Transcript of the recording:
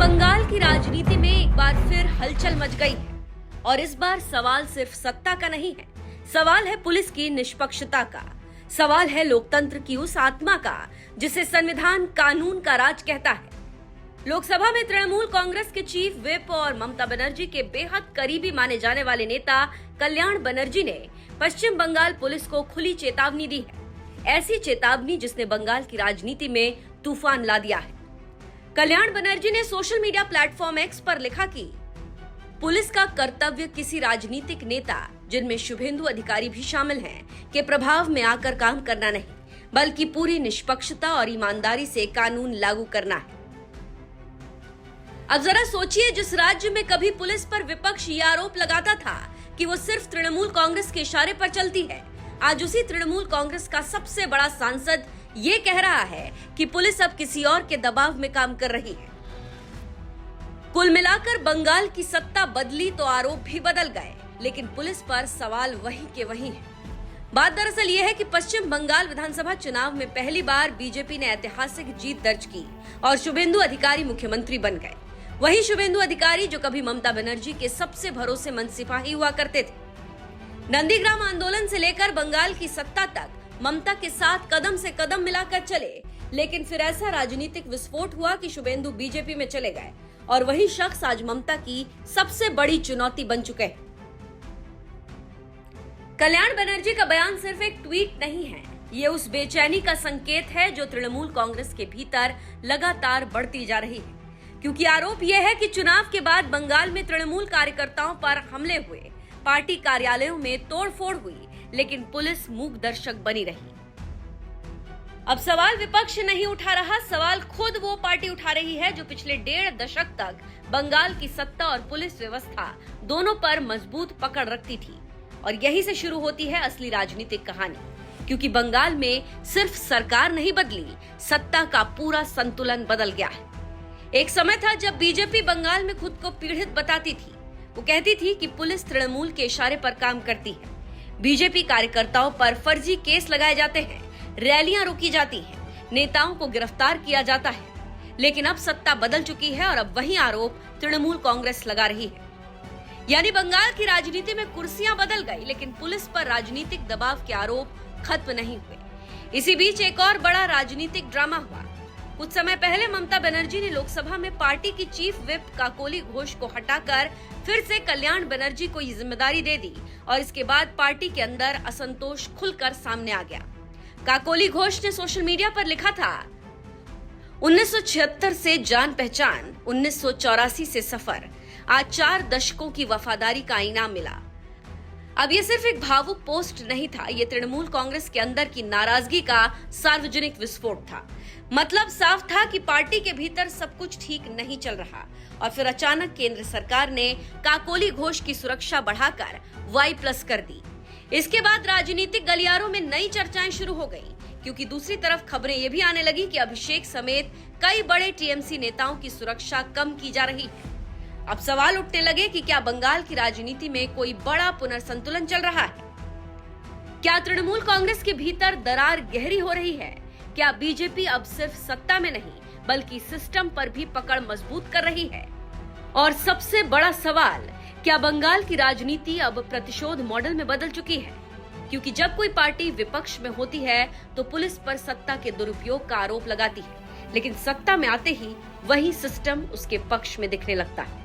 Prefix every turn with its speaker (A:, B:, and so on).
A: बंगाल की राजनीति में एक बार फिर हलचल मच गई है और इस बार सवाल सिर्फ सत्ता का नहीं है, सवाल है पुलिस की निष्पक्षता का, सवाल है लोकतंत्र की उस आत्मा का जिसे संविधान कानून का राज कहता है। लोकसभा में तृणमूल कांग्रेस के चीफ व्हिप और ममता बनर्जी के बेहद करीबी माने जाने वाले नेता कल्याण बनर्जी ने पश्चिम बंगाल पुलिस को खुली चेतावनी दी है, ऐसी चेतावनी जिसने बंगाल की राजनीति में तूफान ला दिया है। कल्याण बनर्जी ने सोशल मीडिया प्लेटफॉर्म एक्स पर लिखा कि पुलिस का कर्तव्य किसी राजनीतिक नेता, जिनमें शुभेंदु अधिकारी भी शामिल हैं, के प्रभाव में आकर काम करना नहीं, बल्कि पूरी निष्पक्षता और ईमानदारी से कानून लागू करना है। अब जरा सोचिए, जिस राज्य में कभी पुलिस पर विपक्ष ये आरोप लगाता था कि वो सिर्फ तृणमूल कांग्रेस के इशारे पर चलती है, आज उसी तृणमूल कांग्रेस का सबसे बड़ा सांसद ये कह रहा है कि पुलिस अब किसी और के दबाव में काम कर रही है। कुल मिलाकर बंगाल की सत्ता बदली तो आरोप भी बदल गए, लेकिन पुलिस पर सवाल वही के वही है। बात दरअसल ये है कि पश्चिम बंगाल विधानसभा चुनाव में पहली बार बीजेपी ने ऐतिहासिक जीत दर्ज की और शुभेंदु अधिकारी मुख्यमंत्री बन गए। वही शुभेंदु अधिकारी, जो कभी ममता बनर्जी के सबसे भरोसेमंद सिपाही हुआ करते थे, नंदीग्राम आंदोलन से लेकर बंगाल की सत्ता तक ममता के साथ कदम से कदम मिलाकर चले, लेकिन फिर ऐसा राजनीतिक विस्फोट हुआ कि शुभेंदु बीजेपी में चले गए और वही शख्स आज ममता की सबसे बड़ी चुनौती बन चुके हैं। कल्याण बनर्जी का बयान सिर्फ एक ट्वीट नहीं है, ये उस बेचैनी का संकेत है जो तृणमूल कांग्रेस के भीतर लगातार बढ़ती जा रही है, क्योंकि आरोप यह है कि चुनाव के बाद बंगाल में तृणमूल कार्यकर्ताओं पर हमले हुए, पार्टी कार्यालयों में तोड़फोड़ हुई, लेकिन पुलिस मूक दर्शक बनी रही। अब सवाल विपक्ष नहीं उठा रहा, सवाल खुद वो पार्टी उठा रही है जो पिछले 1.5 दशक तक बंगाल की सत्ता और पुलिस व्यवस्था दोनों पर मजबूत पकड़ रखती थी। और यहीं से शुरू होती है असली राजनीतिक कहानी, क्योंकि बंगाल में सिर्फ सरकार नहीं बदली, सत्ता का पूरा संतुलन बदल गया है। एक समय था जब बीजेपी बंगाल में खुद को पीड़ित बताती थी। वो कहती थी कि पुलिस तृणमूल के इशारे पर काम करती है, बीजेपी कार्यकर्ताओं पर फर्जी केस लगाए जाते हैं, रैलियां रोकी जाती हैं, नेताओं को गिरफ्तार किया जाता है। लेकिन अब सत्ता बदल चुकी है और अब वही आरोप तृणमूल कांग्रेस लगा रही है। यानी बंगाल की राजनीति में कुर्सियां बदल गई, लेकिन पुलिस पर राजनीतिक दबाव के आरोप खत्म नहीं हुए। इसी बीच एक और बड़ा राजनीतिक ड्रामा हुआ। कुछ समय पहले ममता बनर्जी ने लोकसभा में पार्टी की चीफ व्हिप काकोली घोष को हटाकर फिर से कल्याण बनर्जी को ये जिम्मेदारी दे दी और इसके बाद पार्टी के अंदर असंतोष खुलकर सामने आ गया। काकोली घोष ने सोशल मीडिया पर लिखा था, 1976 से जान पहचान, 1984 से सफर, आज 4 दशकों की वफादारी का इनाम मिला। अब ये सिर्फ एक भावुक पोस्ट नहीं था, ये तृणमूल कांग्रेस के अंदर की नाराजगी का सार्वजनिक विस्फोट था। मतलब साफ था कि पार्टी के भीतर सब कुछ ठीक नहीं चल रहा और फिर अचानक केंद्र सरकार ने काकोली घोष की सुरक्षा बढ़ाकर Y+ कर दी। इसके बाद राजनीतिक गलियारों में नई चर्चाएं शुरू हो गई, क्योंकि दूसरी तरफ खबरें ये भी आने लगी कि अभिषेक समेत कई बड़े टीएमसी नेताओं की सुरक्षा कम की जा रही है। अब सवाल उठने लगे कि क्या बंगाल की राजनीति में कोई बड़ा पुनर्संतुलन चल रहा है? क्या तृणमूल कांग्रेस के भीतर दरार गहरी हो रही है? क्या बीजेपी अब सिर्फ सत्ता में नहीं बल्कि सिस्टम पर भी पकड़ मजबूत कर रही है? और सबसे बड़ा सवाल, क्या बंगाल की राजनीति अब प्रतिशोध मॉडल में बदल चुकी है? क्योंकि जब कोई पार्टी विपक्ष में होती है तो पुलिस पर सत्ता के दुरुपयोग का आरोप लगाती है, लेकिन सत्ता में आते ही वही सिस्टम उसके पक्ष में दिखने लगता है।